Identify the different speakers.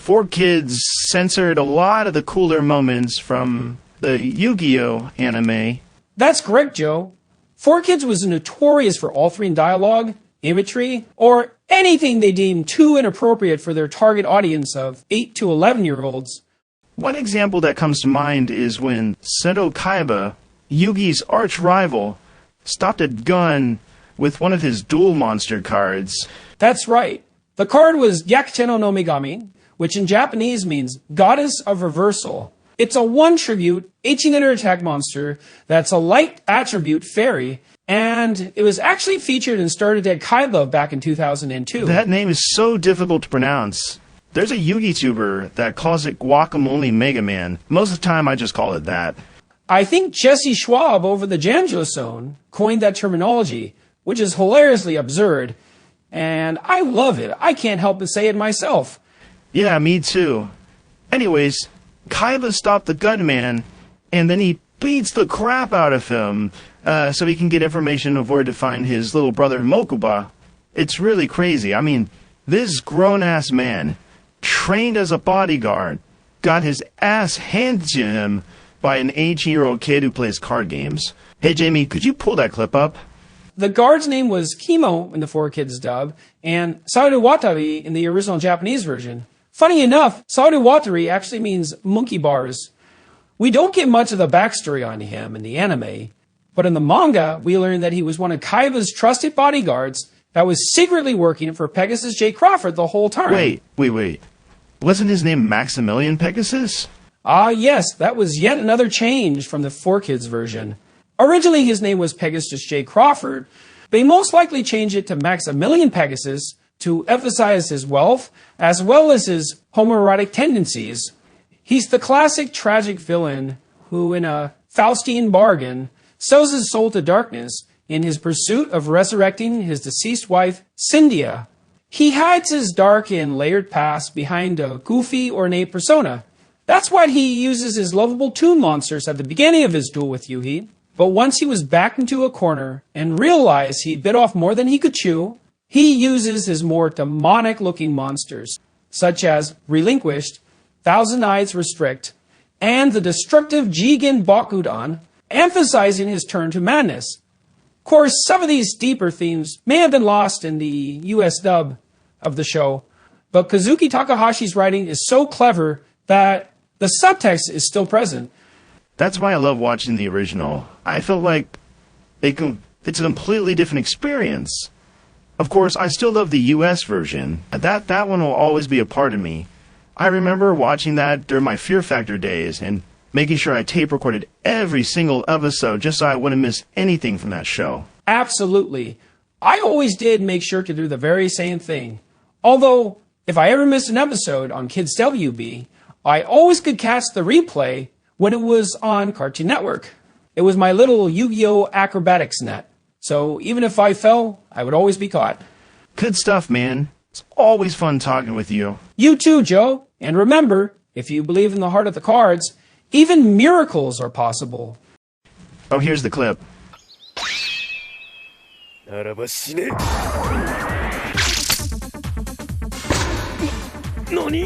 Speaker 1: 4Kids censored a lot of the cooler moments from the Yu-Gi-Oh! Anime.
Speaker 2: That's correct, Joe. 4Kids was notorious for altering dialogue, imagery, or anything they deemed too inappropriate for their target audience of 8 to 11-year-olds.
Speaker 1: One example that comes to mind is when Seto Kaiba, Yugi's arch-rival, stopped a gun with one of his duel monster cards.
Speaker 2: That's right. The card was Yakucheno no Megami, which in Japanese means Goddess of Reversal. It's a 1 tribute 1800 attack monster that's a light attribute fairy, and it was actually featured in Starter Dead Kaiba back in 2002.
Speaker 1: That name is so difficult to pronounce. There's a YouTuber that calls it Guacamole Mega Man. Most of the time I just call it that.
Speaker 2: I think Jesse Schwab over the Janjo Zone coined that terminology, which is hilariously absurd, and I love it. I can't help but say it myself.
Speaker 1: Yeah, me too. Anyways, Kaiba stopped the gunman, and then he beats the crap out of him, so he can get information of where to find his little brother Mokuba. It's really crazy. I mean, this grown-ass man, trained as a bodyguard, got his ass handed to him by an 18-year-old kid who plays card games. Hey, Jamie, could you pull that clip up?
Speaker 2: The guard's name was Kimo in the 4Kids dub, and Saru Watari in the original Japanese version. Funny enough, Saru Watari actually means monkey bars. We don't get much of the backstory on him in the anime, but in the manga, we learn that he was one of Kaiba's trusted bodyguards that was secretly working for Pegasus J. Crawford the whole time.
Speaker 1: Wait. Wasn't his name Maximilian Pegasus?
Speaker 2: Ah, yes, that was yet another change from the 4Kids version. Originally, his name was Pegasus J. Crawford, but he most likely changed it to Maximilian Pegasus to emphasize his wealth, as well as his homoerotic tendencies. He's the classic tragic villain who, in a Faustian bargain, sells his soul to darkness in his pursuit of resurrecting his deceased wife, Cynthia. He hides his dark and layered past behind a goofy, ornate persona. That's why he uses his lovable toon monsters at the beginning of his duel with Yuhi. But once he was backed into a corner and realized he bit off more than he could chew, he uses his more demonic-looking monsters, such as Relinquished, Thousand Eyes Restrict, and the destructive Jigen Bakudan, emphasizing his turn to madness. Of course, some of these deeper themes may have been lost in the US dub of the show, but Kazuki Takahashi's writing is so clever that the subtext is still present.
Speaker 1: That's why I love watching the original. I feel like it's a completely different experience. Of course, I still love the US version. That one will always be a part of me. I remember watching that during my Fear Factor days and making sure I tape recorded every single episode just so I wouldn't miss anything from that show.
Speaker 2: Absolutely. I always did make sure to do the very same thing. Although, if I ever missed an episode on Kids WB, I always could catch the replay when it was on Cartoon Network. It was my little Yu-Gi-Oh! Acrobatics net. So even if I fell, I would always be caught.
Speaker 1: Good stuff, man. It's always fun talking with you.
Speaker 2: You too, Joe. And remember, if you believe in the heart of the cards, even miracles are possible.
Speaker 1: Oh, here's the clip.
Speaker 3: ならば死ね。何